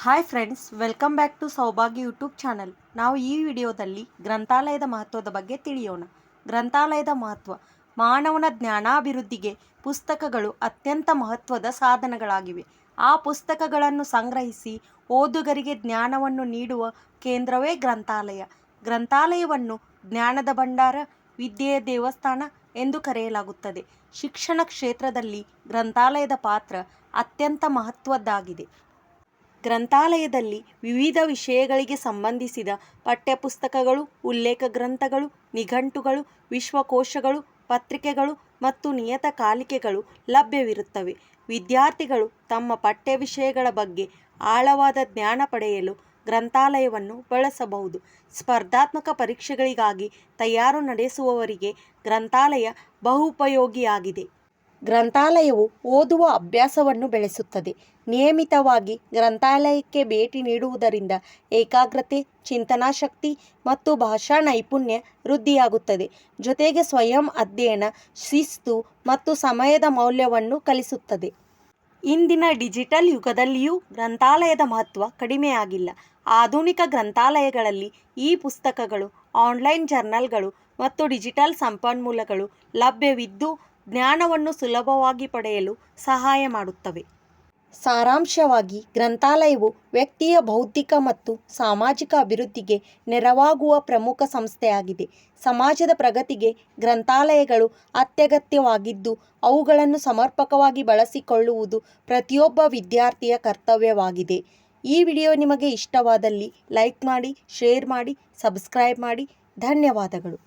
Hi friends, welcome back to Saubhagya YouTube channel. ನಾವು ಈ ವಿಡಿಯೋದಲ್ಲಿ ಗ್ರಂಥಾಲಯದ ಮಹತ್ವದ ಬಗ್ಗೆ ತಿಳಿಯೋಣ. ಗ್ರಂಥಾಲಯದ ಮಹತ್ವ: ಮಾನವನ ಜ್ಞಾನಾಭಿವೃದ್ಧಿಗೆ ಪುಸ್ತಕಗಳು ಅತ್ಯಂತ ಮಹತ್ವದ ಸಾಧನಗಳಾಗಿವೆ. ಆ ಪುಸ್ತಕಗಳನ್ನು ಸಂಗ್ರಹಿಸಿ ಓದುಗರಿಗೆ ಜ್ಞಾನವನ್ನು ನೀಡುವ ಕೇಂದ್ರವೇ ಗ್ರಂಥಾಲಯ. ಗ್ರಂಥಾಲಯವನ್ನು ಜ್ಞಾನದ ಭಂಡಾರ, ವಿದ್ಯೆಯ ದೇವಸ್ಥಾನ ಎಂದು ಕರೆಯಲಾಗುತ್ತದೆ. ಶಿಕ್ಷಣ ಕ್ಷೇತ್ರದಲ್ಲಿ ಗ್ರಂಥಾಲಯದ ಪಾತ್ರ ಅತ್ಯಂತ ಮಹತ್ವದ್ದಾಗಿದೆ. ಗ್ರಂಥಾಲಯದಲ್ಲಿ ವಿವಿಧ ವಿಷಯಗಳಿಗೆ ಸಂಬಂಧಿಸಿದ ಪಠ್ಯಪುಸ್ತಕಗಳು, ಉಲ್ಲೇಖ ಗ್ರಂಥಗಳು, ನಿಘಂಟುಗಳು, ವಿಶ್ವಕೋಶಗಳು, ಪತ್ರಿಕೆಗಳು ಮತ್ತು ನಿಯತಕಾಲಿಕೆಗಳು ಲಭ್ಯವಿರುತ್ತವೆ. ವಿದ್ಯಾರ್ಥಿಗಳು ತಮ್ಮ ಪಠ್ಯ ವಿಷಯಗಳ ಬಗ್ಗೆ ಆಳವಾದ ಜ್ಞಾನ ಪಡೆಯಲು ಗ್ರಂಥಾಲಯವನ್ನು ಬಳಸಬಹುದು. ಸ್ಪರ್ಧಾತ್ಮಕ ಪರೀಕ್ಷೆಗಳಿಗಾಗಿ ತಯಾರು ನಡೆಸುವವರಿಗೆ ಗ್ರಂಥಾಲಯ ಬಹುಪಯೋಗಿಯಾಗಿದೆ. ಗ್ರಂಥಾಲಯವು ಓದುವ ಅಭ್ಯಾಸವನ್ನು ಬೆಳೆಸುತ್ತದೆ. ನಿಯಮಿತವಾಗಿ ಗ್ರಂಥಾಲಯಕ್ಕೆ ಭೇಟಿ ನೀಡುವುದರಿಂದ ಏಕಾಗ್ರತೆ, ಚಿಂತನಾಶಕ್ತಿ ಮತ್ತು ಭಾಷಾ ನೈಪುಣ್ಯ ವೃದ್ಧಿಯಾಗುತ್ತದೆ. ಜೊತೆಗೆ ಸ್ವಯಂ ಅಧ್ಯಯನ, ಶಿಸ್ತು ಮತ್ತು ಸಮಯದ ಮೌಲ್ಯವನ್ನು ಕಲಿಸುತ್ತದೆ. ಇಂದಿನ ಡಿಜಿಟಲ್ ಯುಗದಲ್ಲಿಯೂ ಗ್ರಂಥಾಲಯದ ಮಹತ್ವ ಕಡಿಮೆಯಾಗಿಲ್ಲ. ಆಧುನಿಕ ಗ್ರಂಥಾಲಯಗಳಲ್ಲಿ ಪುಸ್ತಕಗಳು, ಆನ್ಲೈನ್ ಜರ್ನಲ್ಗಳು ಮತ್ತು ಡಿಜಿಟಲ್ ಸಂಪನ್ಮೂಲಗಳು ಲಭ್ಯವಿದ್ದು ಜ್ಞಾನವನ್ನು ಸುಲಭವಾಗಿ ಪಡೆಯಲು ಸಹಾಯ ಮಾಡುತ್ತವೆ. ಸಾರಾಂಶವಾಗಿ, ಗ್ರಂಥಾಲಯವು ವ್ಯಕ್ತಿಯ ಬೌದ್ಧಿಕ ಮತ್ತು ಸಾಮಾಜಿಕ ಅಭಿವೃದ್ಧಿಗೆ ನೆರವಾಗುವ ಪ್ರಮುಖ ಸಂಸ್ಥೆಯಾಗಿದೆ. ಸಮಾಜದ ಪ್ರಗತಿಗೆ ಗ್ರಂಥಾಲಯಗಳು ಅತ್ಯಗತ್ಯವಾಗಿದ್ದು, ಅವುಗಳನ್ನು ಸಮರ್ಪಕವಾಗಿ ಬಳಸಿಕೊಳ್ಳುವುದು ಪ್ರತಿಯೊಬ್ಬ ವಿದ್ಯಾರ್ಥಿಯ ಕರ್ತವ್ಯವಾಗಿದೆ. ಈ ವಿಡಿಯೋ ನಿಮಗೆ ಇಷ್ಟವಾದಲ್ಲಿ ಲೈಕ್ ಮಾಡಿ, ಶೇರ್ ಮಾಡಿ, ಸಬ್ಸ್ಕ್ರೈಬ್ ಮಾಡಿ. ಧನ್ಯವಾದಗಳು.